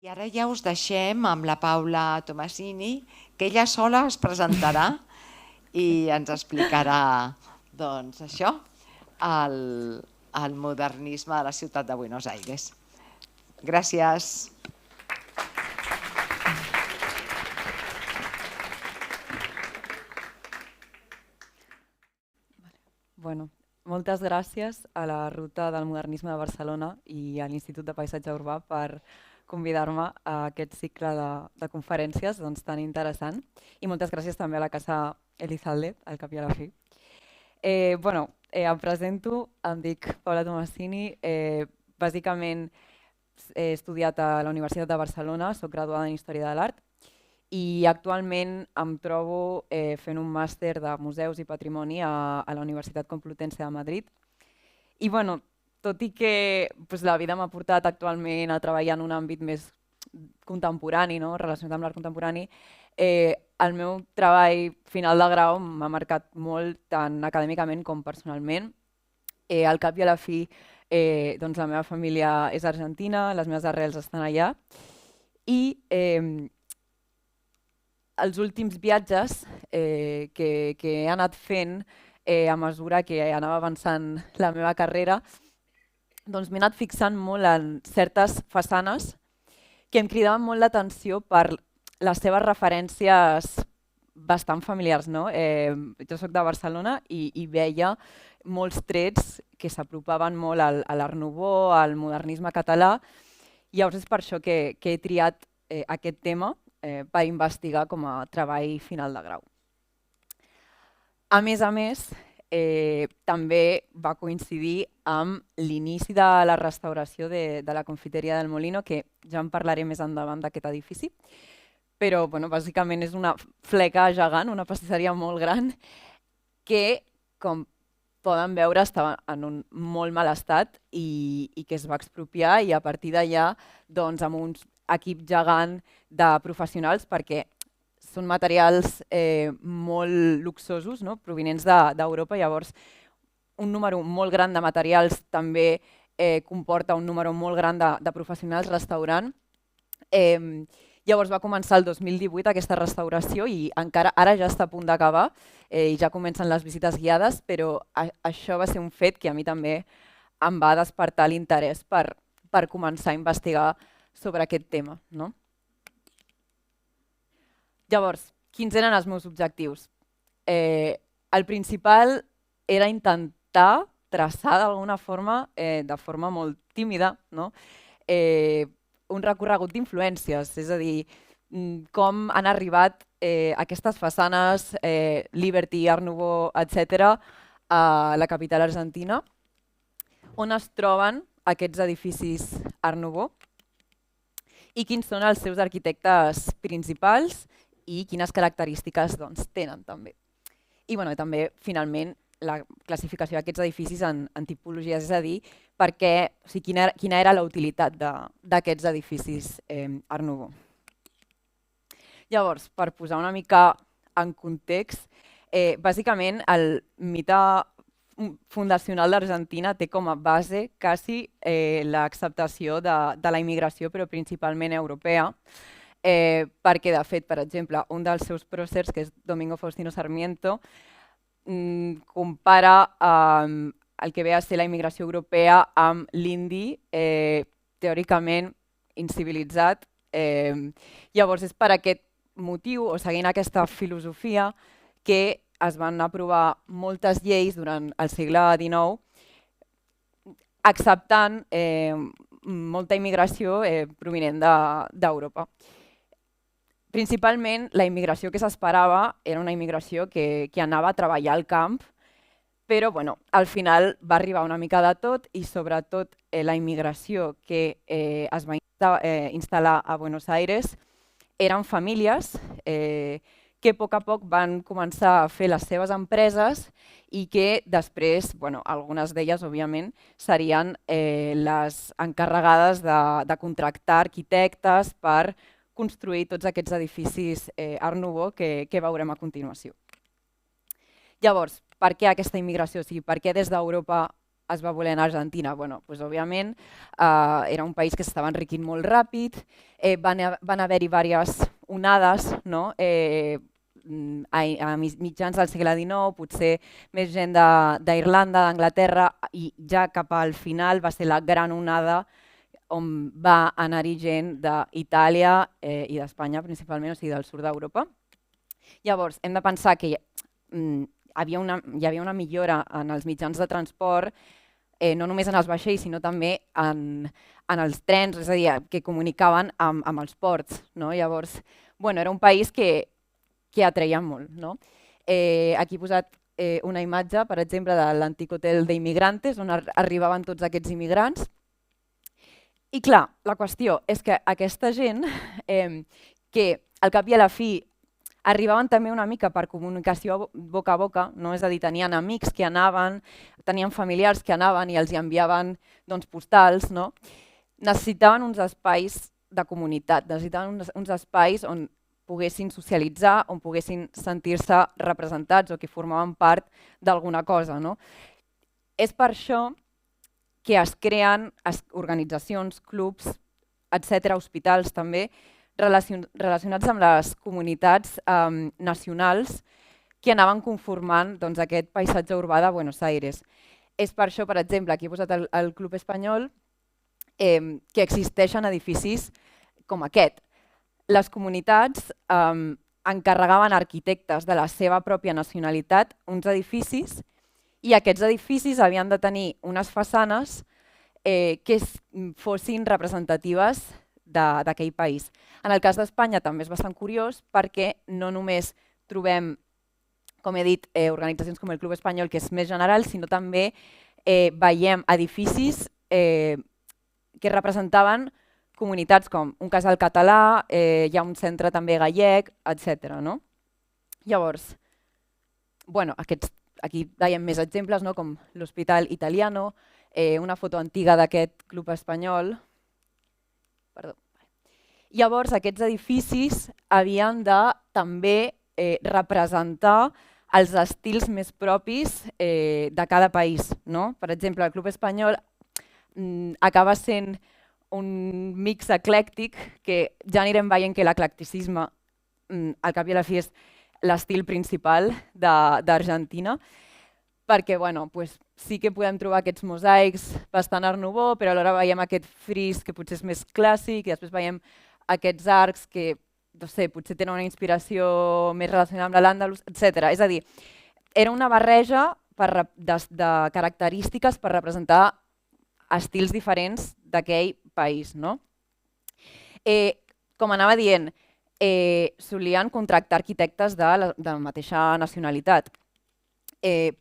I ara ja us deixem amb la Paula Tomasini, que ella sola es presentarà i ens explicarà doncs, això, el modernisme de la ciutat de Buenos Aires. Gràcies. Bueno, moltes gràcies a la Ruta del Modernisme de Barcelona i a l'Institut de Paisatge Urbà per convidar-me a aquest cicle de conferències tan interessant. I moltes gràcies també a la Casa Elizalde, al cap i a la fi. Em presento, em dic Paula Tomasini. Bàsicament he estudiat a la Universitat de Barcelona, soc graduada en Història de l'Art i actualment em trobo fent un màster de Museus i Patrimoni a la Universitat Complutense de Madrid. I tot i que la vida m'ha portat actualment a treballar en un àmbit més contemporani, relacionat amb l'art contemporani, el meu treball final de grau m'ha marcat molt tant acadèmicament com personalment. Al cap i a la fi, la meva família és argentina, les meves arrels estan allà i els últims viatges que he anat fent a mesura que anava avançant la meva carrera, m'he anat fixant molt en certes façanes que em cridaven molt l'atenció per les seves referències bastant familiars. Jo soc de Barcelona i veia molts trets que s'apropaven molt a l'Art Nouveau, al modernisme català. Llavors és per això que he triat aquest tema per investigar com a treball final de grau. A més, també va coincidir amb l'inici de la restauració de la confiteria del Molino, que ja en parlaré més endavant d'aquest edifici, però bàsicament és una fleca gegant, una pastisseria molt gran, que, com poden veure, estava en un molt mal estat i que es va expropiar, i a partir d'allà, amb un equip gegant de professionals, perquè són materials molt luxosos, provinents d'Europa. Llavors, un número molt gran de materials també comporta un número molt gran de professionals restaurant. Llavors va començar el 2018 aquesta restauració i encara ara ja està a punt d'acabar i ja comencen les visites guiades, però això va ser un fet que a mi també em va despertar l'interès per començar a investigar sobre aquest tema. Llavors, quins eren els meus objectius? El principal era intentar traçar d'alguna forma, de forma molt tímida, un recorregut d'influències, és a dir, com han arribat aquestes façanes, Liberty, Art Nouveau, etc., a la capital argentina, on es troben aquests edificis Art Nouveau i quins són els seus arquitectes principals i quines característiques tenen també. I també, finalment, la classificació d'aquests edificis en tipologies, és a dir, quina era la utilitat d'aquests edificis Art Nouveau. Llavors, per posar una mica en context, bàsicament el mite fundacional d'Argentina té com a base quasi l'acceptació de la immigració, però principalment europea, perquè, de fet, per exemple, un dels seus pròcers, que és Domingo Faustino Sarmiento, compara el que ve a ser la immigració europea amb l'indi, teòricament incivilitzat. Llavors, és per aquest motiu, o seguint aquesta filosofia, que es van aprovar moltes lleis durant el segle XIX, acceptant molta immigració provinent d'Europa. Principalment, la immigració que s'esperava era una immigració que anava a treballar al camp, però al final va arribar una mica de tot i sobretot la immigració que es va instal·lar a Buenos Aires eren famílies que a poc van començar a fer les seves empreses i que després, algunes d'elles, òbviament, serien les encarregades de contractar arquitectes per construir tots aquests edificis Art Nouveau que veurem a continuació. Llavors, per què aquesta immigració? O sigui, per què des d'Europa es va voler anar a Argentina? Bueno, doncs, òbviament, era un país que s'estava enriquint molt ràpid, van haver-hi diverses onades, no? A mitjans del segle XIX, potser més gent d'Irlanda, d'Anglaterra, i ja cap al final va ser la gran onada on va anar-hi gent d'Itàlia i d'Espanya principalment, o sigui del sud d'Europa. Llavors, hem de pensar que hi havia una millora en els mitjans de transport, no només en els vaixells, sinó també en els trens, és a dir, que comunicaven amb els ports. Llavors, era un país que atreia molt. Aquí he posat una imatge, per exemple, de l'antic hotel d'Immigrantes, on arribaven tots aquests immigrants. I clar, la qüestió és que aquesta gent, que al cap i a la fi arribaven també una mica per comunicació boca a boca, és a dir, tenien amics que anaven, tenien familiars que anaven i els enviaven postals, necessitaven uns espais de comunitat, necessitaven uns espais on poguessin socialitzar, on poguessin sentir-se representats o que formaven part d'alguna cosa. És per això que es creen organitzacions, clubs, etc., hospitals també, relacionats amb les comunitats nacionals que anaven conformant aquest paisatge urbà de Buenos Aires. És per això, per exemple, aquí he posat el Club Espanyol, que existeixen edificis com aquest. Les comunitats encarregaven a arquitectes de la seva pròpia nacionalitat uns edificis i aquests edificis havien de tenir unes façanes que fossin representatives d'aquell país. En el cas d'Espanya també és bastant curiós perquè no només trobem, com he dit, organitzacions com el Club Espanyol, que és més general, sinó també veiem edificis que representaven comunitats com un casal català, hi ha un centre també gallec, etc. Llavors, aquí veiem més exemples, com l'Hospital Italiano, una foto antiga d'aquest Club Espanyol. Llavors, aquests edificis havien de també representar els estils més propis de cada país. Per exemple, el Club Espanyol acaba sent un mix eclèctic que ja anirem veient que l'eclecticisme al cap i a la fi és l'estil principal d'Argentina, perquè sí que podem trobar aquests mosaics bastant Art Nouveau, però alhora veiem aquest fris que potser és més clàssic i després veiem aquests arcs que potser tenen una inspiració més relacionada amb l'Al-Àndalus, etc. És a dir, era una barreja de característiques per representar estils diferents d'aquell país. Com anava dient, solien contractar arquitectes de la mateixa nacionalitat,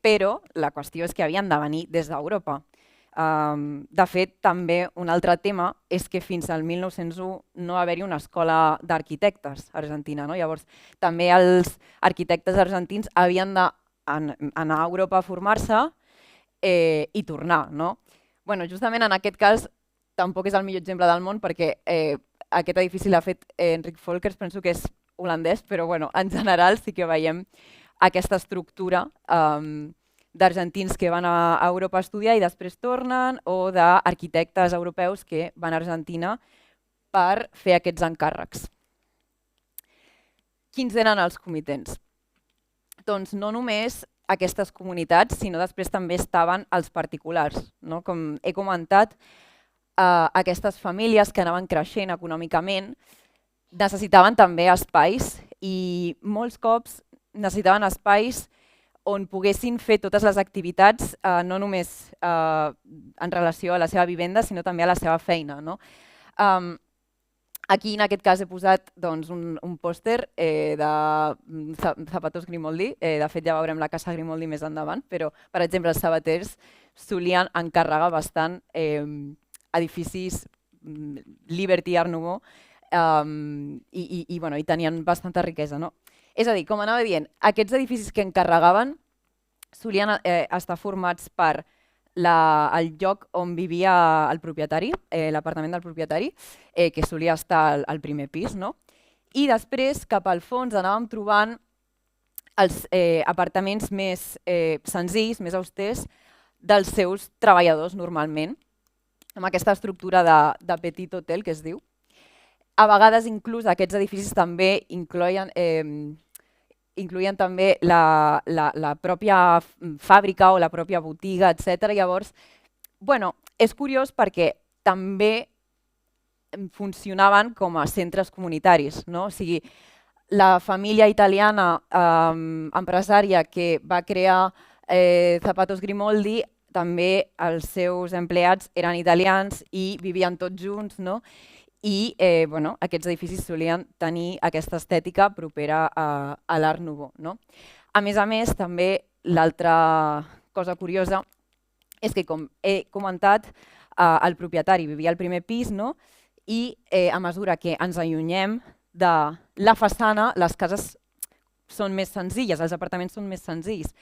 però la qüestió és que havien de venir des d'Europa. De fet, també un altre tema és que fins al 1901 no va haver-hi una escola d'arquitectes a Argentina. Llavors, també els arquitectes argentins havien d'anar a Europa a formar-se i tornar. Justament en aquest cas tampoc és el millor exemple del món perquè aquest edifici l'ha fet Enric Folkers, penso que és holandès, però en general sí que veiem aquesta estructura d'argentins que van a Europa a estudiar i després tornen, o d'arquitectes europeus que van a Argentina per fer aquests encàrrecs. Quins eren els comitents? Doncs no només aquestes comunitats, sinó després també estaven els particulars. Com he comentat, aquestes famílies que anaven creixent econòmicament necessitaven també espais i molts cops necessitaven espais on poguessin fer totes les activitats, no només en relació a la seva vivenda, sinó també a la seva feina. Aquí, en aquest cas, he posat un pòster de Zapatos Grimaldi. De fet, ja veurem la casa Grimaldi més endavant, però, per exemple, els sabaters solien encarregar bastant edificis Liberty Art Nouveau i tenien bastanta riquesa. És a dir, com anava dient, aquests edificis que encarregaven solien estar formats per el lloc on vivia el propietari, l'apartament del propietari, que solia estar al primer pis, i després cap al fons anàvem trobant els apartaments més senzills, més austers, dels seus treballadors normalment, amb aquesta estructura de petit hotel que es diu. A vegades inclús aquests edificis també incloïen també la pròpia fàbrica o la pròpia botiga, etc. Llavors, bueno, és curiós perquè també funcionaven com a centres comunitaris, no? O sigui, la família italiana empresària que va crear Zapatos Grimoldi, també els seus empleats eren italians i vivien tots junts, no? I bueno, aquests edificis solien tenir aquesta estètica propera a l'Art Nouveau, no? A més, també l'altra cosa curiosa és que, com he comentat, el propietari vivia al primer pis, no? I a mesura que ens allunyem de la façana, les cases són més senzilles, els apartaments són més senzills.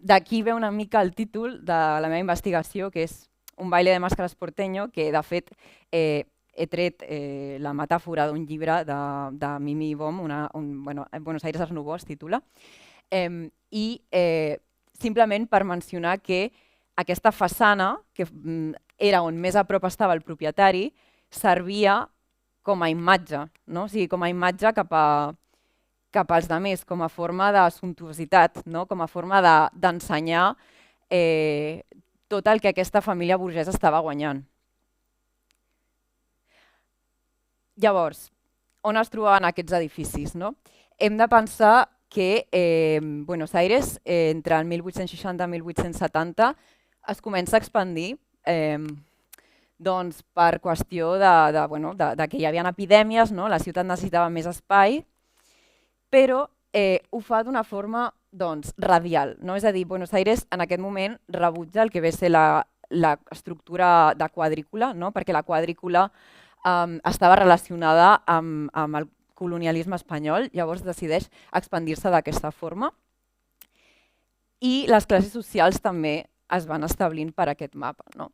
D'aquí ve una mica el títol de la meva investigació, que és Un baile de máscaras porteño, que de fet he tret la metàfora d'un llibre de Mimi Bohm, Buenos Aires Art Nouveau es titula, i simplement per mencionar que aquesta façana, que era on més a prop estava el propietari, servia com a imatge, no? O sigui, com a imatge cap als altres, com a forma de sumptuositat, no? Com a forma d'ensenyar tot el que aquesta família burgesa estava guanyant. Llavors, on es trobaven aquests edificis, no? Hem de pensar que Buenos Aires, entre el 1860 i 1870, es comença a expandir doncs, per qüestió de que hi havia epidèmies, no? La ciutat necessitava més espai, però ho fa d'una forma radial, no? És a dir, Buenos Aires en aquest moment rebutja el que ve a ser l'estructura de quadrícula, no? Perquè la quadrícula estava relacionada amb el colonialisme espanyol, llavors decideix expandir-se d'aquesta forma. I les classes socials també es van establint per aquest mapa, no?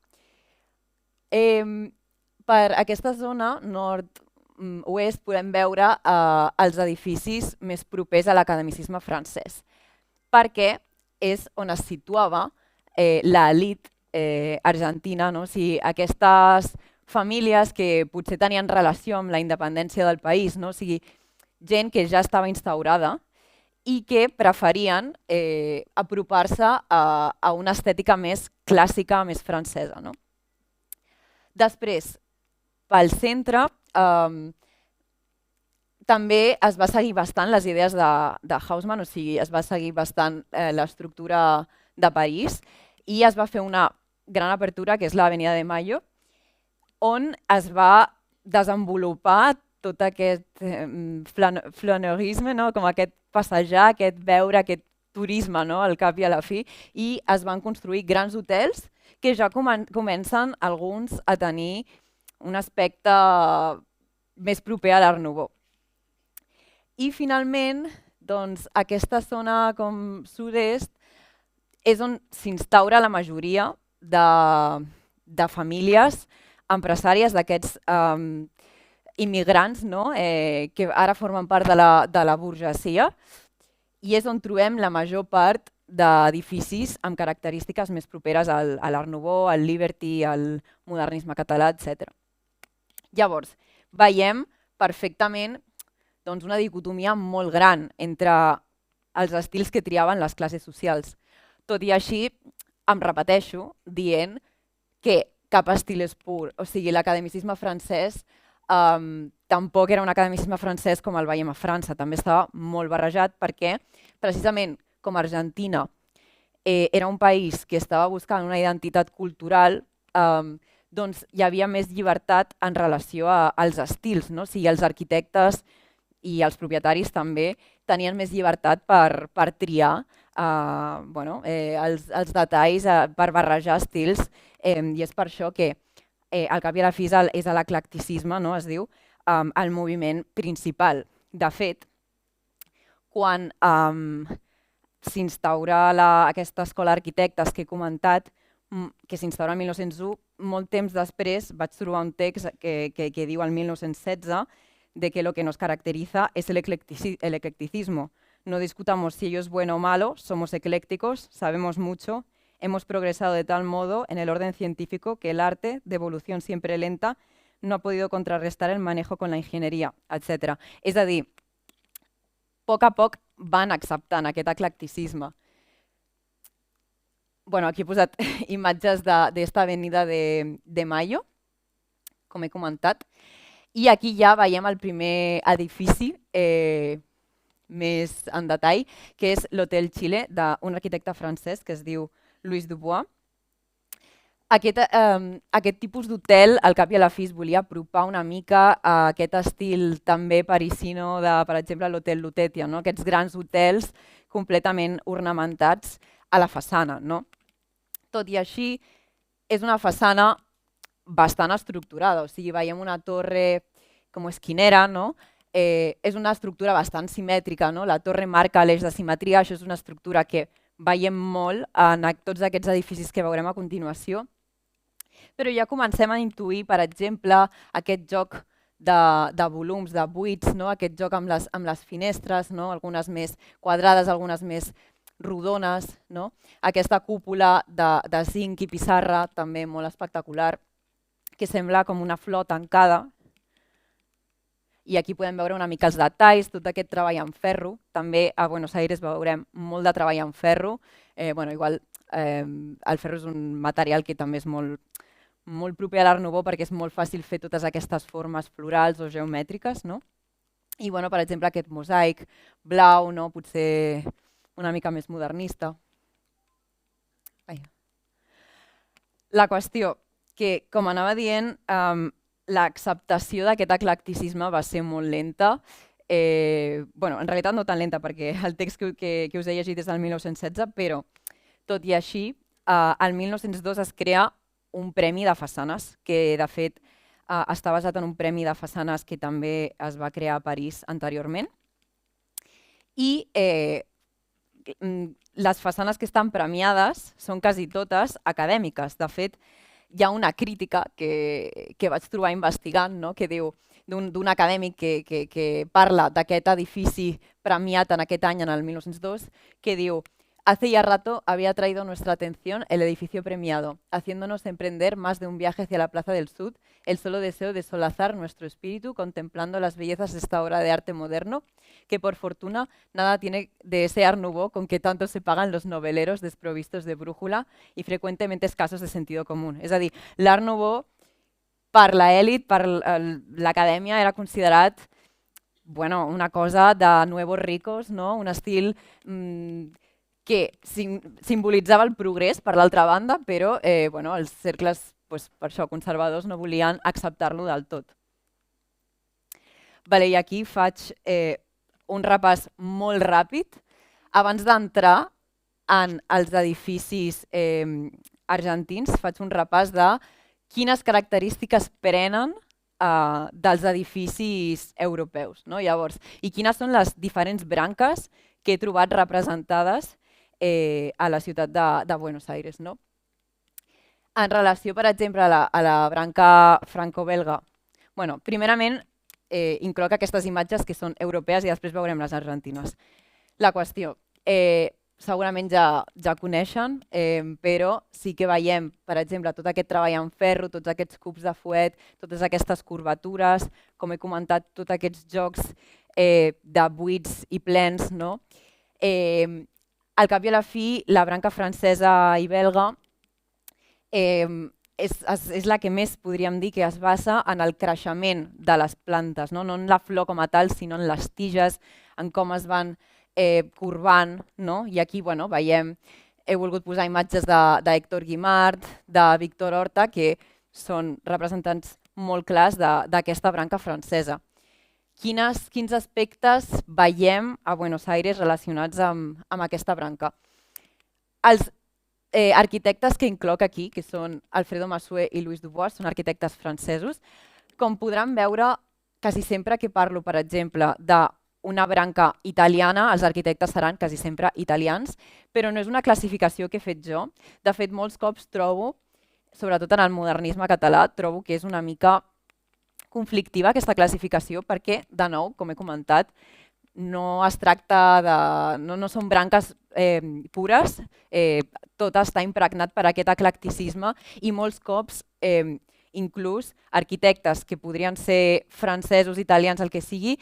Per aquesta zona nord-oest podem veure els edificis més propers a l'academicisme francès, perquè és on es situava l'elit argentina, no? O sigui, aquestes famílies que potser tenien relació amb la independència del país, no? O sigui, gent que ja estava instaurada i que preferien apropar-se a una estètica més clàssica, més francesa, no? Després, pel centre, també es va seguir bastant les idees de Haussmann, o sigui, es va seguir bastant l'estructura de París i es va fer una gran apertura, que és l'Avenida de Mayo, on es va desenvolupar tot aquest flâneurisme, no? Com aquest passejar, aquest veure, aquest turisme, no? Al cap i a la fi, i es van construir grans hotels que ja comencen alguns a tenir un aspecte més proper a l'Art Nouveau. I finalment, doncs, aquesta zona com sud-est és on s'instaura la majoria de famílies empresàries d'aquests immigrants, no? Que ara formen part de la burgesia, i és on trobem la major part d'edificis amb característiques més properes a l'Art Nouveau, al Liberty, al modernisme català, etc. Llavors, veiem perfectament una dicotomia molt gran entre els estils que triaven les classes socials. Tot i així, em repeteixo dient que cap estil és pur. O sigui, l'academicisme francès tampoc era un academicisme francès com el veiem a França, també estava molt barrejat perquè, precisament, com Argentina era un país que estava buscant una identitat cultural, doncs hi havia més llibertat en relació als estils, no? O sigui, els arquitectes i els propietaris també tenien més llibertat per triar els detalls, per barrejar estils, i és per això que al cap i a la fi és l'eclecticisme, no? Es diu, el moviment principal. De fet, quan s'instaura aquesta escola d'arquitectes que he comentat, que s'instaura el 1901, molt temps després vaig trobar un text que diu el 1916 de que lo que nos caracteriza es el eclecticismo. No discutamos si ello es bueno o malo, somos eclécticos, sabemos mucho, Hemos progresado de tal modo en el orden científico que el arte, de evolución siempre lenta, no ha podido contrarrestar el manejo con la ingenieria, etc. És a dir, a poc van acceptant aquest eclecticisme. Bueno, aquí he posat imatges d'esta avenida de Mayo, com he comentat, i aquí ja veiem el primer edifici més en detall, que és l'Hotel Chile d'un arquitecte francès que es diu Louis Dubois. Aquest tipus d'hotel, al cap i a la fi, es volia apropar una mica a aquest estil també parisino de, per exemple, l'Hotel Lutetia, no? Aquests grans hotels completament ornamentats a la façana. No? Tot i així, és una façana bastant estructurada, o sigui, veiem una torre com esquinera, no? És una estructura bastant simètrica, no? La torre marca l'eix de simetria, això és una estructura que veiem molt en tots aquests edificis que veurem a continuació, però ja comencem a intuir, per exemple, aquest joc de volums, de buits, no? Aquest joc amb les finestres, no? Algunes més quadrades, algunes més rodones, no? Aquesta cúpula de zinc i pissarra, també molt espectacular, que sembla com una flor tancada. I aquí podem veure una mica els detalls, tot aquest treball en ferro. També a Buenos Aires veurem molt de treball en ferro. Igual el ferro és un material que també és molt proper a l'Art Nouveau perquè és molt fàcil fer totes aquestes formes florals o geomètriques. No? I per exemple aquest mosaic blau, no? Potser una mica més modernista. La qüestió que, com anava dient, l'acceptació d'aquest eclecticisme va ser molt lenta. En realitat no tan lenta perquè el text que us he llegit és del 1916, però tot i així, el 1902 es crea un premi de façanes, que de fet està basat en un premi de façanes que també es va crear a París anteriorment. I les façanes que estan premiades són quasi totes acadèmiques. De fet, hi ha una crítica que vaig trobar investigant, no? Que diu d'un acadèmic que parla d'aquest edifici premiat en aquest any, en el 1902, que diu: hace ya rato había traído nuestra atención el edificio premiado, haciéndonos emprender más de un viaje hacia la Plaza del Sud, el solo deseo de solazar nuestro espíritu contemplando las bellezas de esta obra de arte moderno, que por fortuna nada tiene de ese Art Nouveau con que tanto se pagan los noveleros desprovistos de brújula y frecuentemente escasos de sentido común. És a dir, l'Art Nouveau per l'elit, per l'acadèmia, era considerat una cosa de nuevos ricos, no? Un estil que simbolitzava el progrés, per l'altra banda, però els cercles per això conservadors no volien acceptar-lo del tot. I aquí faig un repàs molt ràpid. Abans d'entrar en els edificis argentins, faig un repàs de quines característiques prenen dels edificis europeus. Llavors, i quines són les diferents branques que he trobat representades a la ciutat de Buenos Aires. En relació, per exemple, a la branca franco-belga, primerament incloc aquestes imatges que són europees i després veurem les argentines. La qüestió, segurament ja coneixen, però sí que veiem, per exemple, tot aquest treball en ferro, tots aquests cubs de fuet, totes aquestes curvatures, com he comentat, tots aquests jocs de buits i plens. Al cap i a la fi, la branca francesa i belga és la que més podríem dir que es basa en el creixement de les plantes, no en la flor com a tal, sinó en les tiges, en com es van corbant. I aquí veiem, he volgut posar imatges d'Héctor Guimard, de Victor Horta, que són representants molt clars d'aquesta branca francesa. Quins aspectes veiem a Buenos Aires relacionats amb aquesta branca? Els arquitectes que incloc aquí, que són Alfredo Massué i Louis Dubois, són arquitectes francesos. Com podran veure, quasi sempre que parlo, per exemple, d'una branca italiana, els arquitectes seran quasi sempre italians, però no és una classificació que he fet jo. De fet, molts cops trobo, sobretot en el modernisme català, trobo que és una mica conflictiva aquesta classificació perquè, de nou, com he comentat, no es tracta de... no són branques pures, tot està impregnat per aquest eclecticisme i molts cops inclús arquitectes que podrien ser francesos, italians, el que sigui,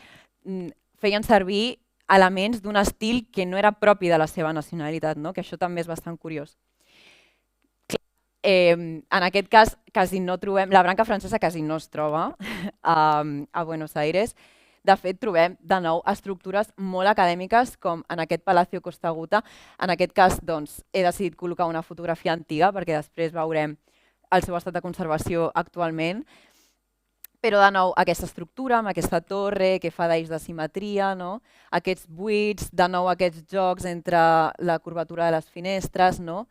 feien servir elements d'un estil que no era propi de la seva nacionalitat, no? Que això també és bastant curiós. En aquest cas, quasi no trobem, la branca francesa quasi no es troba a Buenos Aires. De fet, trobem de nou estructures molt acadèmiques, com en aquest Palacio Costa Aguta. En aquest cas, doncs, he decidit col·locar una fotografia antiga, perquè després veurem el seu estat de conservació actualment. Però, de nou, aquesta estructura, amb aquesta torre que fa d'eix de simetria, no? Aquests buits, de nou aquests jocs entre la curvatura de les finestres, no?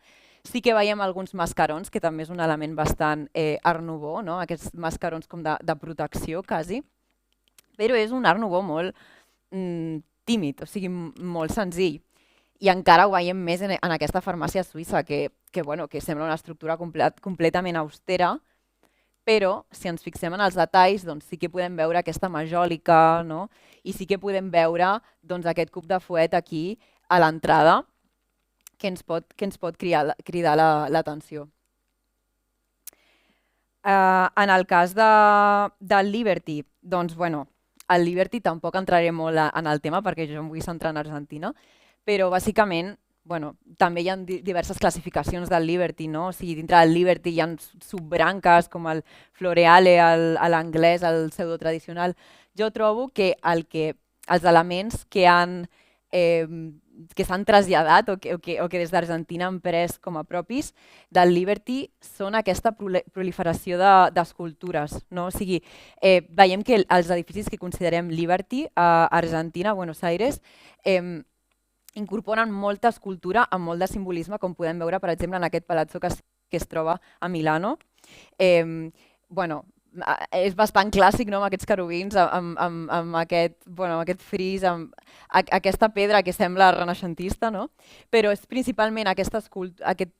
Sí que veiem alguns mascarons, que també és un element bastant Art Nouveau, no? Aquests mascarons com de protecció, quasi. Però és un Art Nouveau molt tímid, o sigui, molt senzill. I encara ho veiem més en aquesta farmàcia suïssa, que sembla una estructura completament austera, però si ens fixem en els detalls, doncs sí que podem veure aquesta majòlica, no? I sí que podem veure aquest cub de fuet aquí a l'entrada, que ens pot cridar l'atenció. En el cas del Liberty, doncs, el Liberty tampoc entraré molt en el tema perquè jo em vull centrar en Argentina, però bàsicament també hi ha diverses classificacions del Liberty, no? O sigui, dintre del Liberty hi ha subbranques com el Floreale, l'anglès, el pseudo-tradicional. Jo trobo que els elements que s'han traslladat o que des d'Argentina han pres com a propis del Liberty són aquesta proliferació d'escultures. O sigui, veiem que els edificis que considerem Liberty a Argentina, a Buenos Aires, incorporen molta escultura amb molt de simbolisme, com podem veure, per exemple, en aquest palazzo que es troba a Milano. És bastant clàssic, no?, amb aquests querubins, amb aquest fris, amb aquesta pedra que sembla renaixentista, no? Però és principalment aquest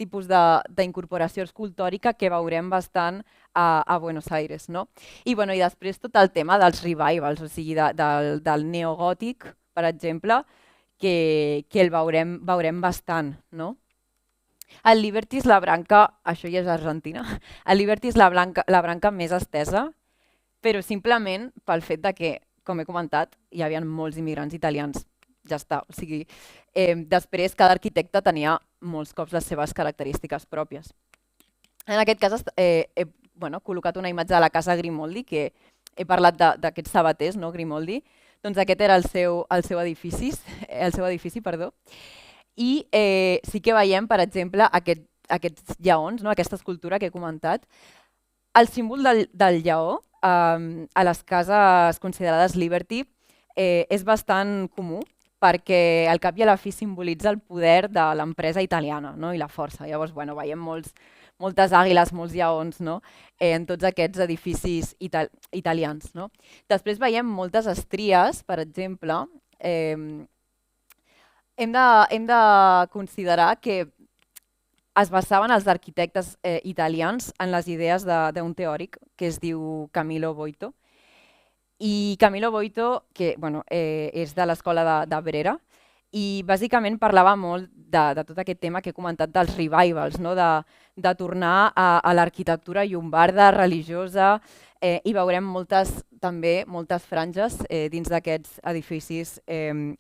tipus d'incorporació escultòrica que veurem bastant a Buenos Aires, no? I després tot el tema dels revivals, o sigui, del neogòtic, per exemple, que el veurem bastant, no? El Liberty és la branca, això ja és Argentina, el Liberty és la branca més estesa, però simplement pel fet que, com he comentat, hi havia molts immigrants italians. Ja està. O sigui, després cada arquitecte tenia molts cops les seves característiques pròpies. En aquest cas he col·locat una imatge de la casa Grimoldi, que he parlat d'aquests sabaters, no, Grimoldi. Doncs aquest era el seu edifici, i sí que veiem, per exemple, aquests lleons, aquesta escultura que he comentat. El símbol del lleó a les cases considerades Liberty és bastant comú, perquè al cap i a la fi simbolitza el poder de l'empresa italiana, no? I la força. Llavors, veiem moltes àguiles, molts lleons, no? En tots aquests edificis italians, no? Després veiem moltes estries, per exemple. Hem de considerar que es basaven els arquitectes italians en les idees d'un teòric que es diu Camillo Boito. I Camillo Boito, que és de l'escola de Brera, i bàsicament parlava molt de tot aquest tema que he comentat dels revivals, de tornar a l'arquitectura llombarda, religiosa, i veurem també moltes franges dins d'aquests edificis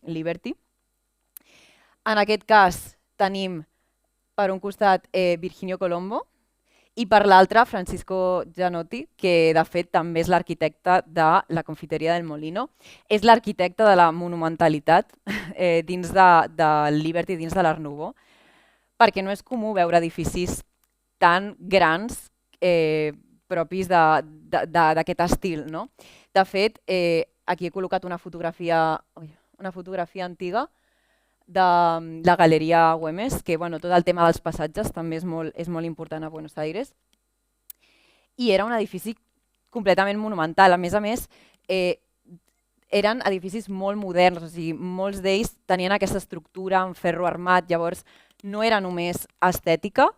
Liberty. En aquest cas tenim per un costat Virginio Colombo i per l'altre Francisco Gianotti, que de fet també és l'arquitecte de la Confiteria del Molino. És l'arquitecte de la monumentalitat dins del Liberty, dins de l'Art Nouveau, perquè no és comú veure edificis tan grans propis d'aquest estil, no? De fet, aquí he col·locat una fotografia antiga de la Galeria Güemes, que tot el tema dels passatges també és molt important a Buenos Aires. I era un edifici completament monumental. A més, eren edificis molt moderns, o sigui, molts d'ells tenien aquesta estructura en ferro armat, llavors no era només estètica,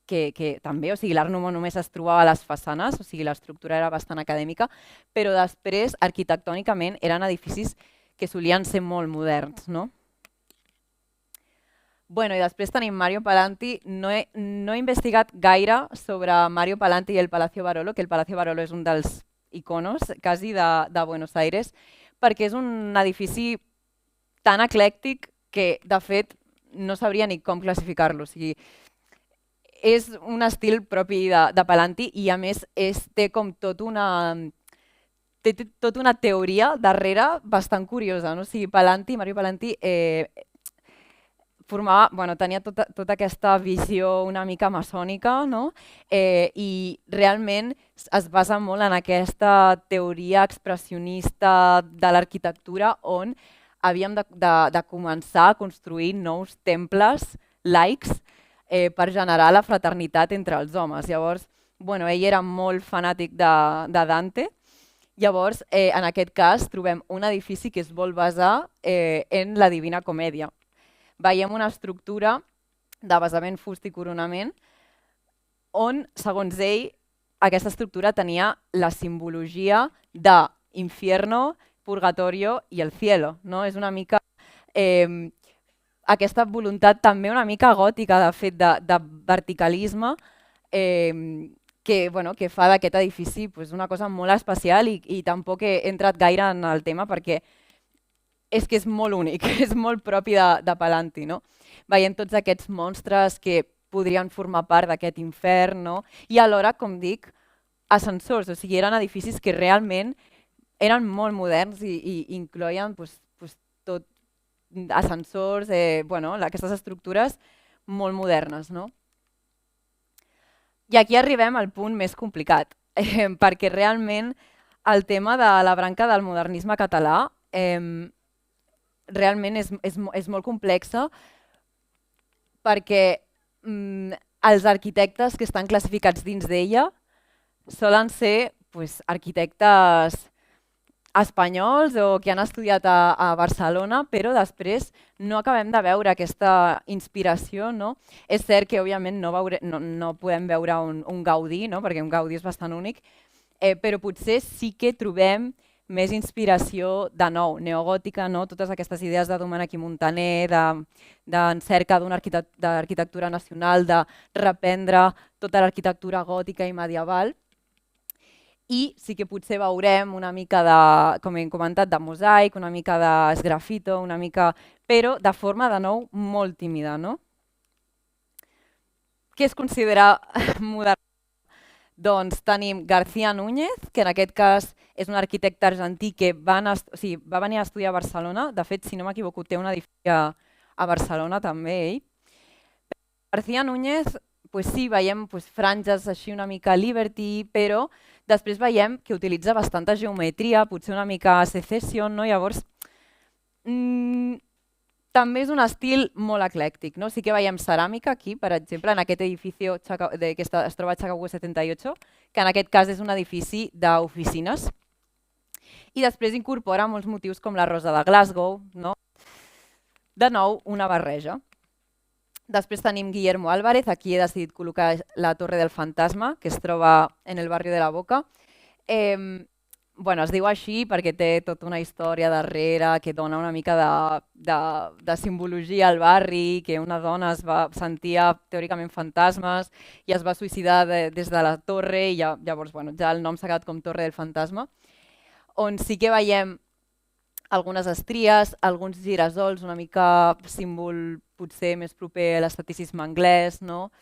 que també, o sigui, l'Art Nouveau només es trobava a les façanes, o sigui, l'estructura era bastant acadèmica, però després, arquitectònicament, eren edificis que solien ser molt moderns, no? Bueno, i després tenim Mario Palanti. No he investigat gaire sobre Mario Palanti i el Palacio Barolo, que el Palacio Barolo és un dels iconos quasi de Buenos Aires, perquè és un edifici tan eclèctic que, de fet, no sabria ni com classificar-lo. O sigui, és un estil propi de Palanti i, a més, té com tota una teoria darrere bastant curiosa. No? O sigui, Mario Palanti tenia tota aquesta visió una mica maçònica, no? I realment es basa molt en aquesta teoria expressionista de l'arquitectura on havíem de començar a construir nous temples laics per generar la fraternitat entre els homes. Llavors, ell era molt fanàtic de Dante. Llavors, en aquest cas, trobem un edifici que es vol basar en la Divina Comèdia. Veiem una estructura de basament, fusta i coronament on, segons ell, aquesta estructura tenia la simbologia d'infierno, purgatorio i el cielo. No? És una mica aquesta voluntat també una mica gòtica, de fet, de verticalisme que fa d'aquest edifici una cosa molt especial i tampoc he entrat gaire en el tema perquè és que és molt únic, és molt propi de Palanti. No? Veiem tots aquests monstres que podrien formar part d'aquest infern, no? I alhora, com dic, ascensors, o sigui, eren edificis que realment eren molt moderns i incloïen tot ascensors, aquestes estructures molt modernes. No? I aquí arribem al punt més complicat, perquè realment el tema de la branca del modernisme català realment és molt complexa perquè els arquitectes que estan classificats dins d'ella solen ser arquitectes espanyols o que han estudiat a Barcelona, però després no acabem de veure aquesta inspiració. No? És cert que, òbviament, no podem veure un Gaudí, no? Perquè un Gaudí és bastant únic, però potser sí que trobem més inspiració de nou, neogòtica, no? Totes aquestes idees de Domènech i Montaner, d'en cerca d'una arquitectura nacional, de reprendre tota l'arquitectura gòtica i medieval. I sí que potser veurem una mica de, com hem comentat, de mosaic, una mica d'esgrafito, però de forma, de nou, molt tímida. No? Què es considera modern? Doncs tenim García Núñez, que en aquest cas és un arquitecte argentí que va venir a estudiar a Barcelona. De fet, si no m'equivoco, té un edifici a Barcelona també ell. García Núñez, sí, veiem franges així una mica Liberty, però després veiem que utilitza bastanta geometria, potser una mica secession, no? Llavors, també és un estil molt eclèctic. No? Sí que veiem ceràmica aquí, per exemple, en aquest edifici que es troba a Chacabuco 78, que en aquest cas és un edifici d'oficines. I després incorpora molts motius com la rosa de Glasgow. No? De nou, una barreja. Després tenim Guillermo Álvarez, aquí he decidit col·locar la Torre del Fantasma, que es troba en el barri de la Boca. Es diu així perquè té tota una història darrere que dona una mica de simbologia al barri, que una dona sentia teòricament fantasmes i es va suïcidar des de la torre i llavors ja el nom s'ha quedat com Torre del Fantasma, on sí que veiem algunes estries, alguns girasols, una mica símbol potser més proper a l'esteticisme anglès, no?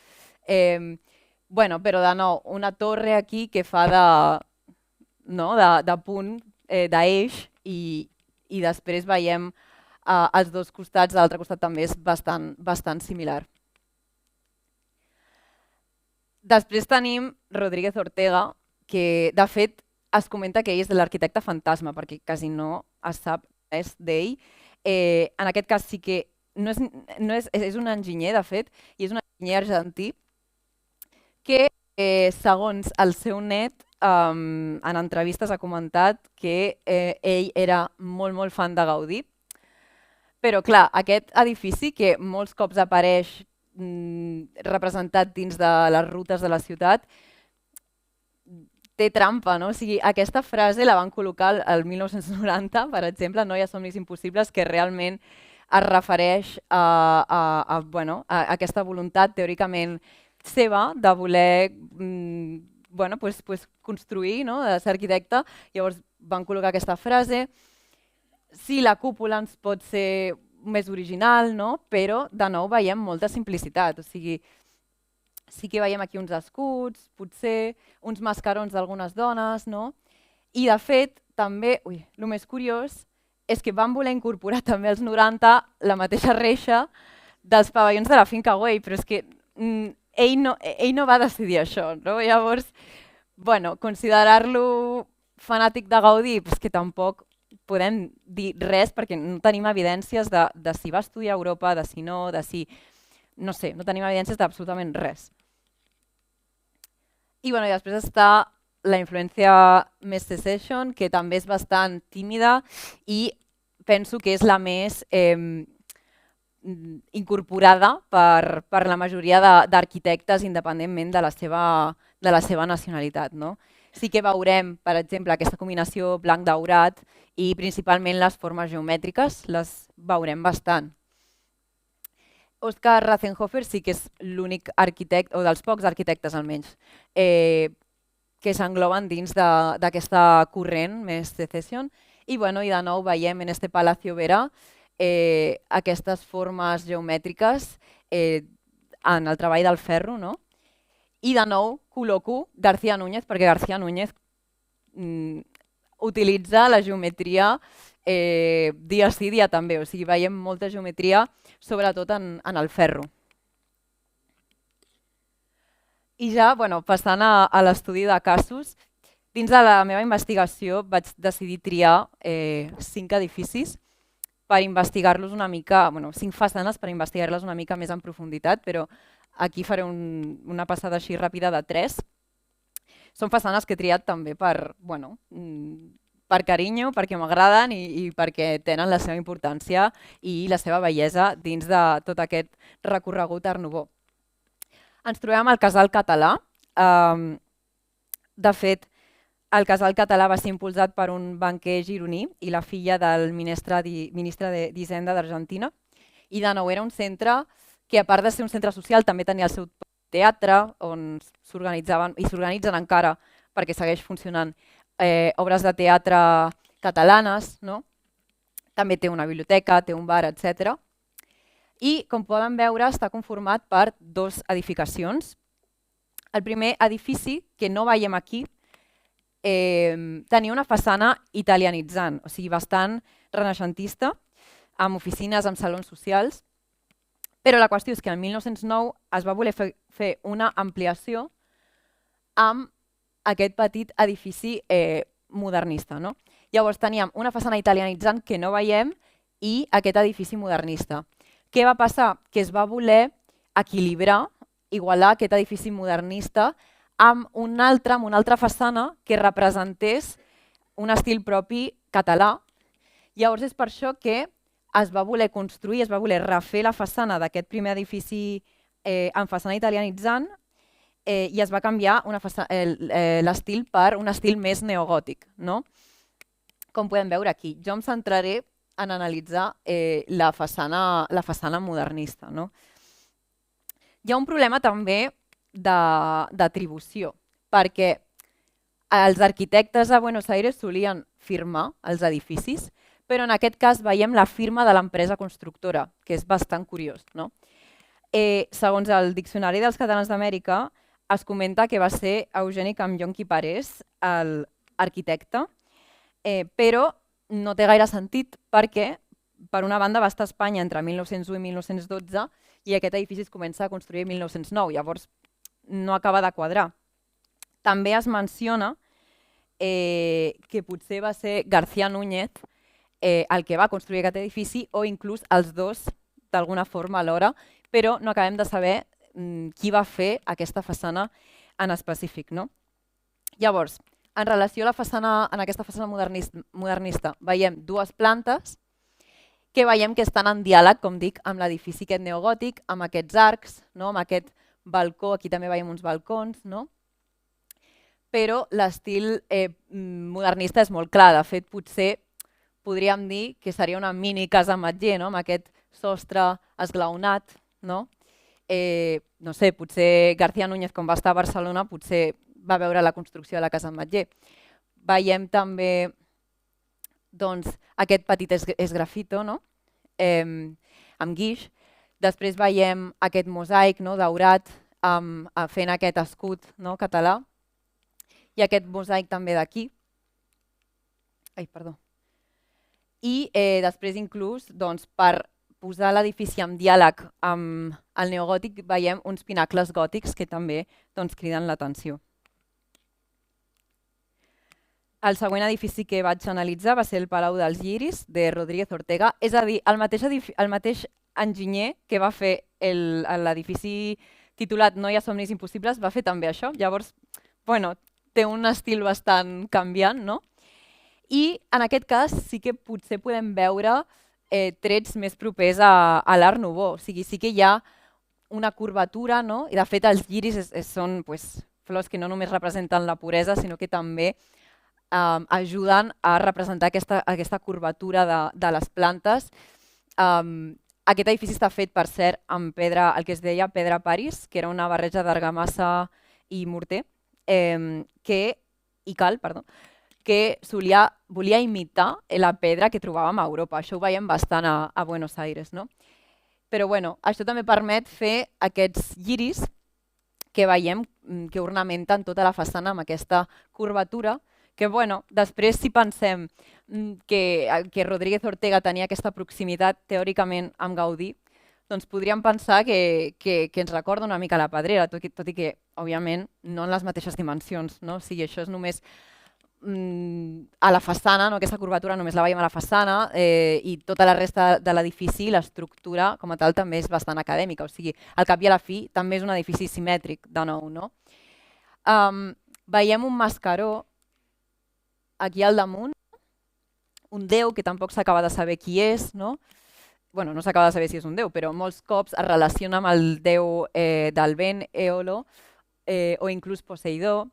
Però de nou, una torre aquí que fa de punt, d'eix, i després veiem els dos costats, l'altre costat també és bastant similar. Després tenim Rodríguez Ortega, que de fet es comenta que ell és l'arquitecte fantasma, perquè quasi no es sap res d'ell. En aquest cas sí que és un enginyer, de fet, i és un enginyer argentí que, segons el seu net, en entrevistes ha comentat que ell era molt fan de Gaudí. Però clar, aquest edifici que molts cops apareix representat dins de les rutes de la ciutat té trampa, no? O sigui, aquesta frase la van col·locar el 1990, per exemple, no hi ha somnis impossibles, que realment es refereix a aquesta voluntat teòricament seva de voler construir, no? De ser arquitecte. Llavors van col·locar aquesta frase. Sí, la cúpula ens pot ser més original, no? Però de nou veiem molta simplicitat. O sigui, sí que veiem aquí uns escuts, potser uns mascarons d'algunes dones, no? I de fet, també, el més curiós és que van voler incorporar també als 90 la mateixa reixa dels pavellons de la finca Güell, però és que ell no va decidir això, no? Llavors, considerar-lo fanàtic de Gaudí, és que tampoc podem dir res perquè no tenim evidències de si va estudiar a Europa, de si no, de si... No sé, no tenim evidències d'absolutament res. I després està la influència més Secession, que també és bastant tímida i penso que és la més incorporada per la majoria d'arquitectes independentment de la seva nacionalitat. No? Sí que veurem, per exemple, aquesta combinació blanc-daurat i principalment les formes geomètriques, les veurem bastant. Oskar Ratzenhofer sí que és l'únic arquitecte, o dels pocs arquitectes almenys, que s'engloben dins d'aquesta corrent més Secession. I de nou veiem en este Palacio Vera aquestes formes geomètriques en el treball del ferro. No? I de nou col·loco García Núñez, perquè García Núñez utilitza la geometria dia sí, dia també. O sigui, veiem molta geometria, sobretot en el ferro. I ja, passant a l'estudi de casos, dins de la meva investigació vaig decidir triar 5 edificis per investigar-los una mica, 5 façanes per investigar-les una mica més en profunditat, però aquí faré una passada així ràpida de 3. Són façanes que he triat també per carinyo, perquè m'agraden i perquè tenen la seva importància i la seva bellesa dins de tot aquest recorregut Art Nouveau. Ens trobem al Casal Català. De fet, el Casal Català va ser impulsat per un banquer gironí i la filla del ministre d'Hisenda d'Argentina. I de nou era un centre que, a part de ser un centre social, també tenia el seu teatre, on s'organitzaven, i s'organitzen encara perquè segueix funcionant, obres de teatre catalanes. No? També té una biblioteca, té un bar, etc. I, com poden veure, està conformat per 2 edificacions. El primer edifici, que no veiem aquí, tenia una façana italianitzant, o sigui, bastant renaixentista, amb oficines, amb salons socials, però la qüestió és que el 1909 es va voler fer una ampliació amb aquest petit edifici modernista. No? Llavors teníem una façana italianitzant que no veiem i aquest edifici modernista. Què va passar? Que es va voler equilibrar, igualar aquest edifici modernista amb una altra façana que representés un estil propi català. Llavors és per això que es va voler construir, es va voler refer la façana d'aquest primer edifici amb façana italianitzant i es va canviar l'estil per un estil més neogòtic. No? Com podem veure aquí, jo em centraré en analitzar la façana modernista. No? Hi ha un problema també d'atribució, perquè els arquitectes a Buenos Aires solien firmar els edificis, però en aquest cas veiem la firma de l'empresa constructora, que és bastant curiós. No? Segons el Diccionari dels Catalans d'Amèrica, es comenta que va ser Eugeni Campllonc i Parés, l'arquitecte, però no té gaire sentit perquè, per una banda, va estar a Espanya entre 1901 i 1912 i aquest edifici es comença a construir en 1909, llavors no acaba de quadrar. També es menciona que potser va ser García Núñez el que va construir aquest edifici o inclús els dos d'alguna forma alhora, però no acabem de saber qui va fer aquesta façana en específic. No? Llavors, en relació a aquesta façana modernista, veiem 2 plantes que veiem que estan en diàleg, com dic, amb l'edifici aquest neogòtic, amb aquests arcs, no? Amb aquest balcó, aquí també veiem uns balcons. No? però l'estil modernista és molt clar. De fet, potser podríem dir que seria una mini casa Ametller, no? Amb aquest sostre esglaonat, no? No sé, potser García Núñez, quan va estar a Barcelona, potser va veure la construcció de la casa Ametller. Veiem també doncs, aquest petit esgrafito, no? Amb guix. Després veiem aquest mosaic, no? Daurat fent aquest escut, no? Català. I aquest mosaic també d'aquí. Ai, perdó. I després inclús doncs, per posar l'edifici en diàleg amb el neogòtic veiem uns pinacles gòtics que també doncs, criden l'atenció. El següent edifici que vaig analitzar va ser el Palau dels Lliris de Rodríguez Ortega, és a dir, el mateix enginyer que va fer l'edifici titulat No hi ha somnis impossibles va fer també això. Llavors, bueno, té un estil bastant canviant, no? I en aquest cas sí que potser podem veure trets més propers a l'Art Nouveau. O sigui, sí que hi ha una curvatura, no? I de fet els lliris són flors que no només representen la puresa, sinó que també ajuden a representar aquesta curvatura de les plantes. Aquest edifici està fet, per cert, amb pedra, el que es deia pedra Paris, que era una barreja d'argamassa i morter, i cal, perdó, que volia imitar la pedra que trobàvem a Europa. Això ho veiem bastant a Buenos Aires, no? Però bueno, això també permet fer aquests lliris que veiem que ornamenten tota la façana amb aquesta curvatura, que bueno, després si pensem que Rodríguez Ortega tenia aquesta proximitat teòricament amb Gaudí, doncs podríem pensar que ens recorda una mica la Pedrera, tot i que, òbviament, no en les mateixes dimensions. No? O sigui, això és només a la façana, no? Aquesta curvatura només la veiem a la façana i tota la resta de l'edifici, l'estructura com a tal també és bastant acadèmica. O sigui, al cap i a la fi també és un edifici simètric, de nou. No? Veiem un mascaró aquí al damunt, un déu que tampoc s'acaba de saber qui és, no? Bueno, no s'acaba de saber si és un déu, però molts cops es relaciona amb el déu del vent, Eolo, o inclús Poseidó.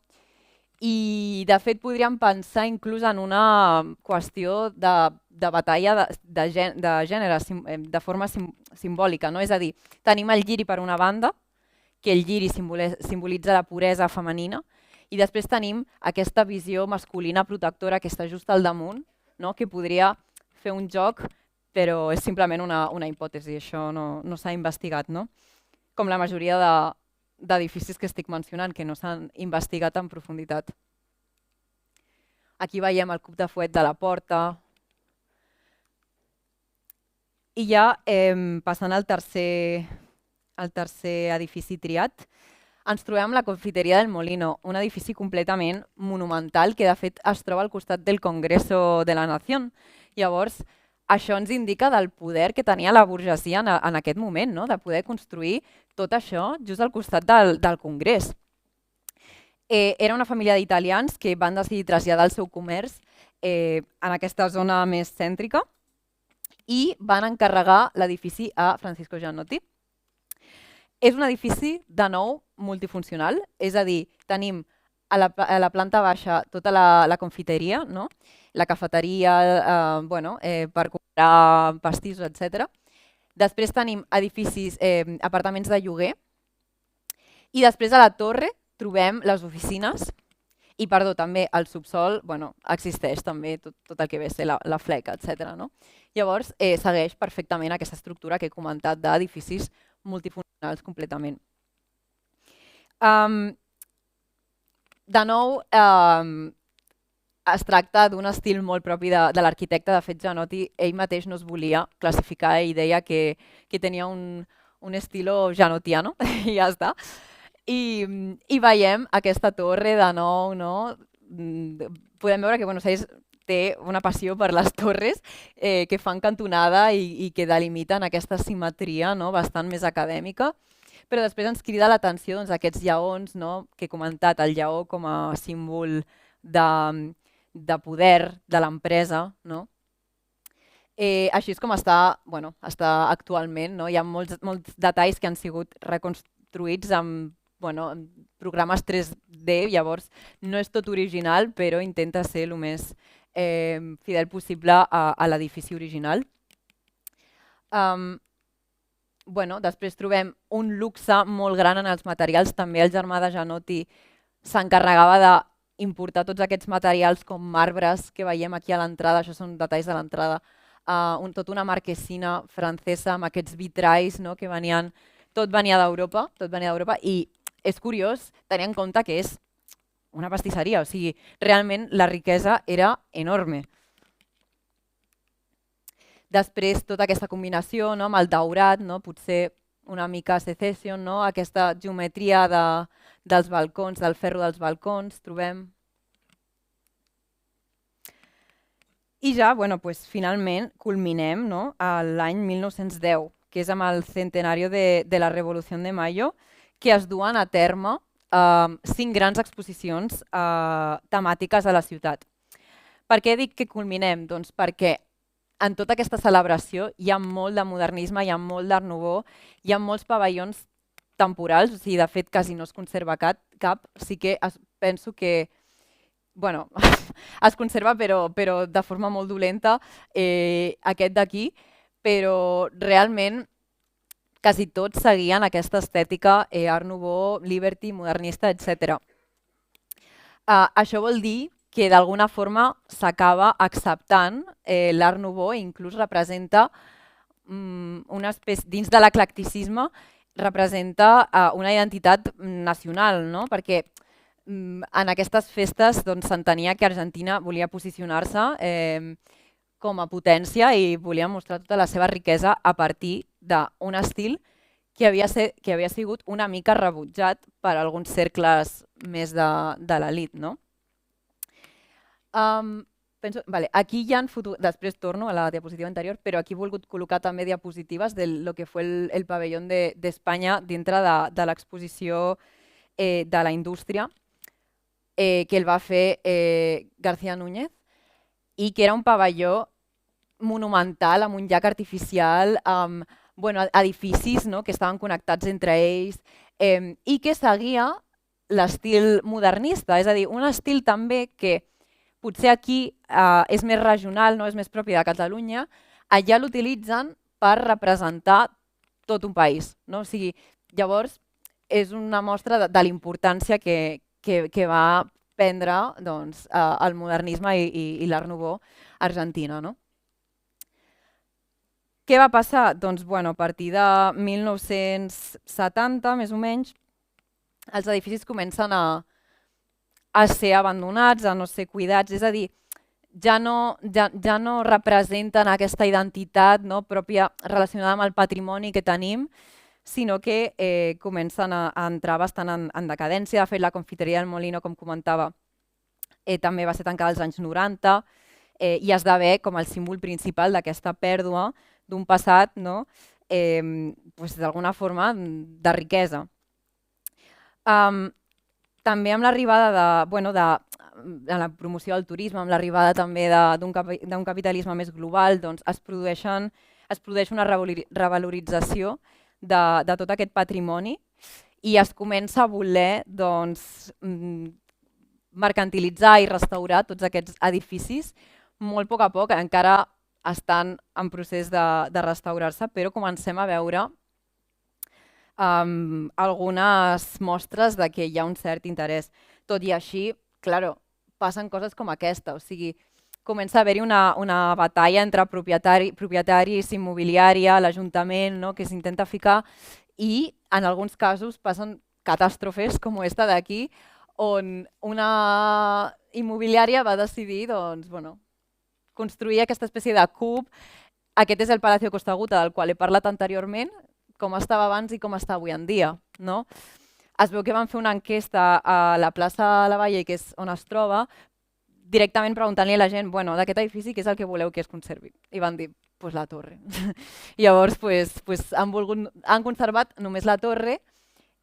I, de fet, podríem pensar inclús en una qüestió de batalla de gènere, de forma simbòlica. No? És a dir, tenim el lliri per una banda, que el lliri simbolitza la puresa femenina, i després tenim aquesta visió masculina protectora que està just al damunt, no? Que podria fer un joc, però és simplement una hipòtesi, això no s'ha investigat. No? Com la majoria d'edificis que estic mencionant, que no s'han investigat en profunditat. Aquí veiem el cub de fuet de la porta. I ja passant al tercer edifici triat, ens trobem la Confiteria del Molino, un edifici completament monumental que de fet es troba al costat del Congreso de la Nación. Llavors, això ens indica del poder que tenia la burgesia en aquest moment, no? De poder construir tot això just al costat del Congrés. Era una família d'italians que van decidir traslladar el seu comerç en aquesta zona més cèntrica i van encarregar l'edifici a Francisco Gianotti. És un edifici, de nou, multifuncional, és a dir, tenim a la planta baixa tota la confiteria, no? La cafeteria, per comprar pastissos, etc. Després tenim edificis, apartaments de lloguer, i després a la torre trobem les oficines, i perdó, també el subsol existeix també tot el que ve a ser la fleca, etc. No? Llavors segueix perfectament aquesta estructura que he comentat d'edificis multifuncionals completament. De nou, es tracta d'un estil molt propi de l'arquitecte. De fet, Gianotti ell mateix no es volia classificar i deia que tenia un estilo gianottiano i ja està. I veiem aquesta torre de nou, no? Podem veure que Buenos Aires té una passió per les torres que fan cantonada i que delimiten aquesta simetria bastant més acadèmica. Però després ens crida l'atenció aquests lleons que he comentat, el lleó com a símbol de poder de l'empresa. Així és com està actualment. Hi ha molts detalls que han sigut reconstruïts amb programes 3D, llavors no és tot original, però intenta ser el més fidel possible a l'edifici original. Després trobem un luxe molt gran en els materials. També el germà de Janotti s'encarregava d'importar tots aquests materials com marbres que veiem aquí a l'entrada, això són detalls de l'entrada, tota una marquesina francesa amb aquests vitralls que venien, tot venia d'Europa, i és curiós tenir en compte que és una pastisseria, o sigui, realment la riquesa era enorme. Després tota aquesta combinació amb el daurat, potser una mica secession, aquesta geometria dels balcons, del ferro dels balcons, trobem. I ja, finalment, culminem l'any 1910, que és amb el centenari de la Revolució de Mayo, que es duen a terme 5 grans exposicions temàtiques a la ciutat. Per què dic que culminem? Doncs perquè en tota aquesta celebració hi ha molt de modernisme, hi ha molt d'art nouveau, hi ha molts pavellons temporals, o sigui, de fet quasi no es conserva cap, sí que penso que es conserva però de forma molt dolenta aquest d'aquí, però realment quasi tots seguien aquesta estètica art nouveau, liberty, modernista, etc. Això vol dir que d'alguna forma s'acaba acceptant l'art nouveau i inclús representa una espècie, dins de l'eclecticisme, representa una identitat nacional, perquè en aquestes festes s'entenia que Argentina volia posicionar-se com a potència i volia mostrar tota la seva riquesa a partir d'un estil que havia sigut una mica rebutjat per alguns cercles més de l'elit. Aquí hi ha després torno a la diapositiva anterior, però aquí he volgut col·locar també diapositives del que fue el pabellón d'Espanya dintre de l'exposició de la indústria que el va fer García Núñez i que era un pavelló monumental amb un llac artificial, amb edificis que estaven connectats entre ells i que seguia l'estil modernista, és a dir, un estil també que potser aquí és més regional, és més propi de Catalunya, allà l'utilitzen per representar tot un país. O sigui, llavors és una mostra de la importància que va prendre el modernisme i l'art nouveau a Argentina. Què va passar? Doncs a partir de 1970, més o menys, els edificis comencen a ser abandonats, a no ser cuidats, és a dir, ja no representen aquesta identitat pròpia relacionada amb el patrimoni que tenim, sinó que comencen a entrar bastant en decadència. De fet, la confiteria del Molino, com comentava, també va ser tancada als anys 90 i esdevé com el símbol principal d'aquesta pèrdua d'un passat d'alguna forma de riquesa. També amb l'arribada de la promoció del turisme, amb l'arribada també d'un capitalisme més global, es produeix una revalorització de tot aquest patrimoni i es comença a voler mercantilitzar i restaurar tots aquests edificis molt a poc, encara estan en procés de restaurar-se, però comencem a veure algunes mostres de que hi ha un cert interès. Tot i així, passen coses com aquesta, o sigui, comença a haver-hi una batalla entre propietaris, immobiliària, l'Ajuntament, que s'intenta ficar, i en alguns casos passen catàstrofes com aquesta d'aquí, on una immobiliària va decidir construir aquesta espècie de cub. Aquest és el Palacio Costa Aguda, del qual he parlat anteriorment, com estava abans i com està avui en dia. Es veu que van fer una enquesta a la plaça La Valle, que és on es troba, directament preguntant-li a la gent d'aquest edifici què és el que voleu que es conservi. I van dir, la torre. Llavors han conservat només la torre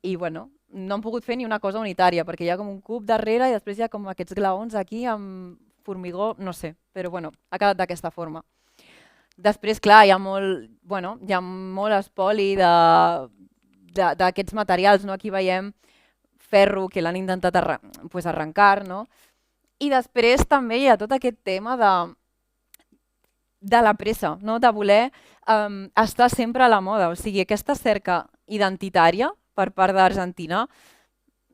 i no han pogut fer ni una cosa unitària, perquè hi ha com un cub darrere i després hi ha com aquests glaons aquí amb formigó, no sé, però ha quedat d'aquesta forma. Després, clar, hi ha molt espoli d'aquests materials. Aquí veiem ferro que l'han intentat arrencar, no? I després també hi ha tot aquest tema de la pressa, no? De voler estar sempre a la moda. O sigui, aquesta cerca identitària per part d'Argentina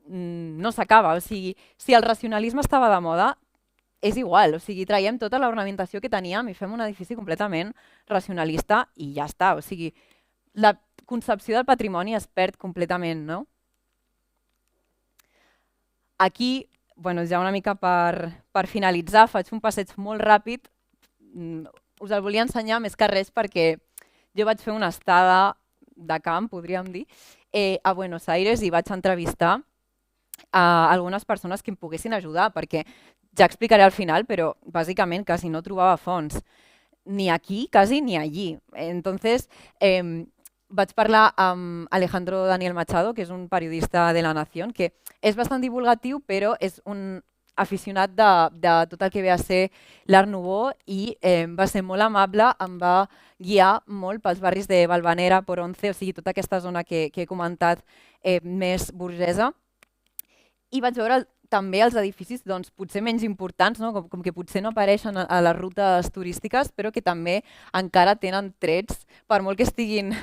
no s'acaba. O sigui, si el racionalisme estava de moda, és igual. O sigui, traiem tota l'ornamentació que teníem i fem un edifici completament racionalista i ja està. O sigui, la concepció del patrimoni es perd completament, no? Aquí, bueno, ja una mica per finalitzar, faig un passeig molt ràpid. Us el volia ensenyar més que res perquè jo vaig fer una estada de camp, podríem dir, a Buenos Aires i vaig entrevistar a algunes persones que em poguessin ajudar, perquè ja explicaré al final, però bàsicament quasi no trobava fons, ni aquí quasi ni allí. Entonces, vaig parlar amb Alejandro Daniel Machado, que és un periodista de La Nación, que és bastant divulgatiu, però és un aficionat de tot el que ve a ser l'Art Nouveau i va ser molt amable, em va guiar molt pels barris de Valvanera, Poronce, o sigui, tota aquesta zona que he comentat més burgesa. I vaig veure també els edificis potser menys importants, com que potser no apareixen a les rutes turístiques, però que també encara tenen trets, per molt que estiguin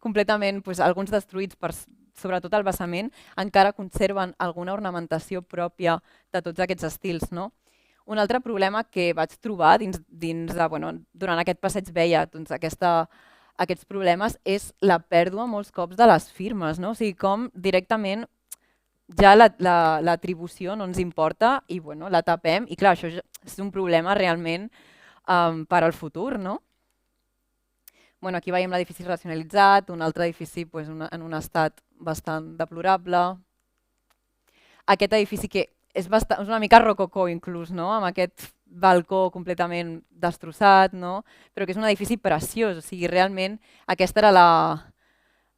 completament alguns destruïts, sobretot el basament, encara conserven alguna ornamentació pròpia de tots aquests estils. Un altre problema que vaig trobar durant aquest passeig veia aquests problemes és la pèrdua molts cops de les firmes, o sigui, com directament ja l'atribució no ens importa i la tapem i clar, això és un problema realment per al futur. Aquí veiem l'edifici racionalitzat, un altre edifici en un estat bastant deplorable. Aquest edifici que és una mica rococó inclús, amb aquest balcó completament destrossat, però que és un edifici preciós, o sigui, realment aquest era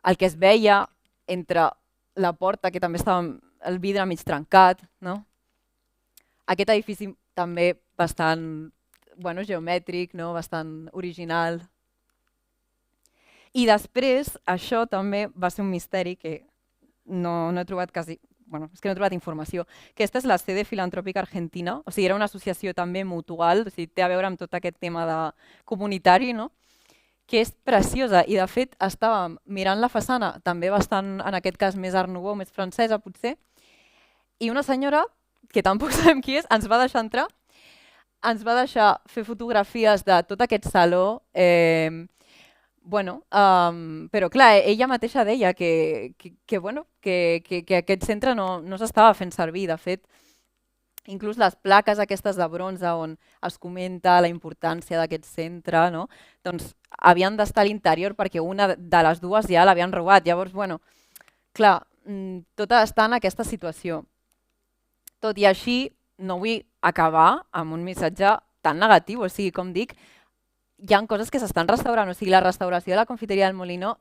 el que es veia entre la porta, que també estava el vidre mig trencat. Aquest edifici també bastant geomètric, bastant original. I després, això també va ser un misteri que no he trobat quasi, és que no he trobat informació. Aquesta és la sede filantrópica argentina, o sigui, era una associació també mutual, o sigui, té a veure amb tot aquest tema comunitari, que és preciosa i de fet estàvem mirant la façana, també bastant, en aquest cas més Art Nouveau, més francesa potser, i una senyora, que tampoc sabem qui és, ens va deixar entrar, ens va deixar fer fotografies de tot aquest saló, però clar, ella mateixa deia que aquest centre no s'estava fent servir, de fet, inclús les plaques aquestes de bronze on es comenta la importància d'aquest centre, doncs havien d'estar a l'interior perquè una de les dues ja l'havien robat. Llavors, clar, tot està en aquesta situació. Tot i així, no vull acabar amb un missatge tan negatiu, o sigui, com dic, hi ha coses que s'estan restaurant, o sigui, la restauració de la confiteria del Molino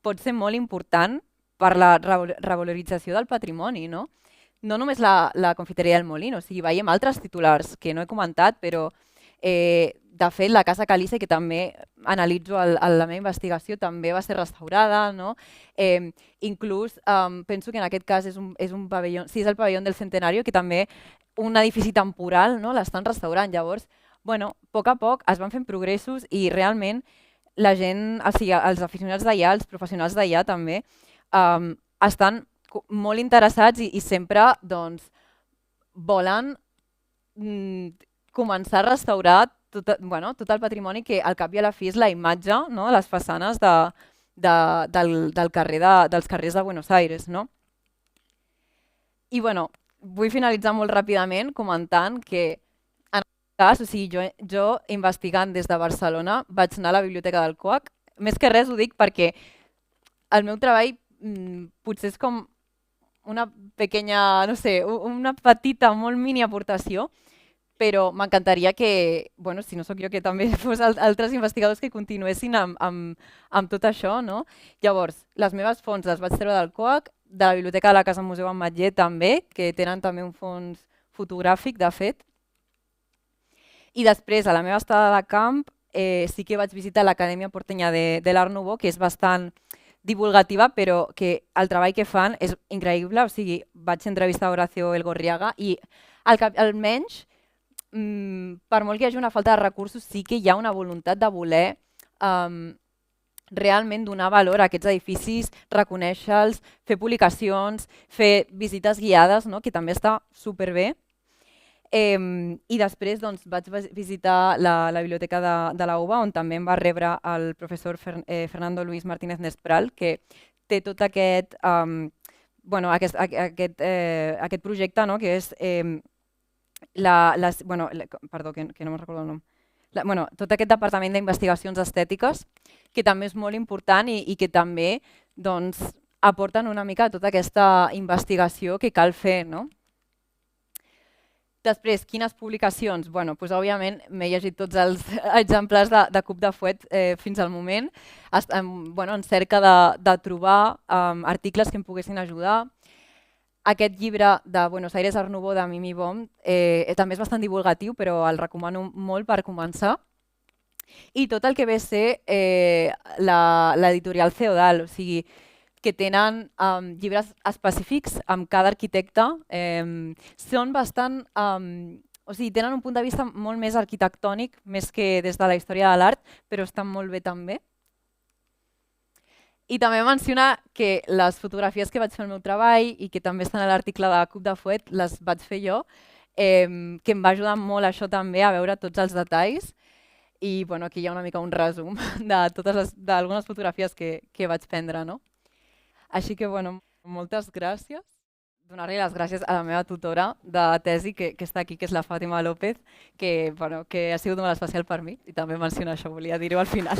pot ser molt important per la revalorització del patrimoni, no només la confiteria del Molino, o sigui, veiem altres titulars que no he comentat, però de fet la Casa Calice, que també analitzo a la meva investigació, també va ser restaurada, inclús penso que en aquest cas és un pavelló, sí, és el pavelló del Centenario, que també un edifici temporal l'estan restaurant. Llavors, a poc es van fent progressos i realment la gent, o sigui, els aficionats d'allà, els professionals d'allà també, estan molt interessats i sempre volen començar a restaurar tot el patrimoni que al cap i a la fi és la imatge, les façanes dels carrers de Buenos Aires. I vull finalitzar molt ràpidament comentant que en aquest cas, o sigui, jo investigant des de Barcelona vaig anar a la biblioteca del COAC. Més que res ho dic perquè el meu treball potser és com una pequeña, no sé, una petita, molt mini aportació, però m'encantaria que, si no sóc jo, que també fos altres investigadors que continuessin amb tot això. Llavors, les meves fonts les vaig treure del COAC, de la Biblioteca de la Casa Museu Ametller també, que tenen també un fons fotogràfic, de fet. I després, a la meva estada de camp, sí que vaig visitar l'Acadèmia Portenya de l'Art Nouveau, que és bastant divulgativa, però que el treball que fan és increïble. O sigui, vaig entrevistar Horacio Elgorriaga i almenys, per molt que hi hagi una falta de recursos, sí que hi ha una voluntat de voler realment donar valor a aquests edificis, reconèixer-los, fer publicacions, fer visites guiades, no? Que també està superbé. I després doncs, vaig visitar la biblioteca de la UBA, on també em va rebre el professor Fernando Luis Martínez Nespral, que té tot aquest, aquest projecte, no? Que és perdó, que no me'n recordo el nom. Tot aquest departament d'investigacions estètiques, que també és molt important i que també doncs, aporten una mica tota aquesta investigació que cal fer, no? Després, quines publicacions? Doncs, òbviament, m'he llegit tots els exemplars de Cup de Fuet fins al moment, en cerca de trobar articles que em poguessin ajudar. Aquest llibre de Buenos Aires Art Nouveau de Mimi Baum també és bastant divulgatiu, però el recomano molt per començar. I tot el que ve a ser l'editorial Feodal, o sigui, que tenen llibres específics amb cada arquitecte, són bastant, o sigui, tenen un punt de vista molt més arquitectònic, més que des de la història de l'art, però estan molt bé també. I també menciona que les fotografies que vaig fer al meu treball i que també estan a l'article de Cup de Fuet, les vaig fer jo, que em va ajudar molt això també a veure tots els detalls. I aquí hi ha una mica un resum d'algunes fotografies que vaig prendre, no? Així que, moltes gràcies. Donar-li les gràcies a la meva tutora de tesi, que està aquí, que és la Fàtima López, que ha sigut molt especial per mi, i també mencionar això, volia dir-ho al final.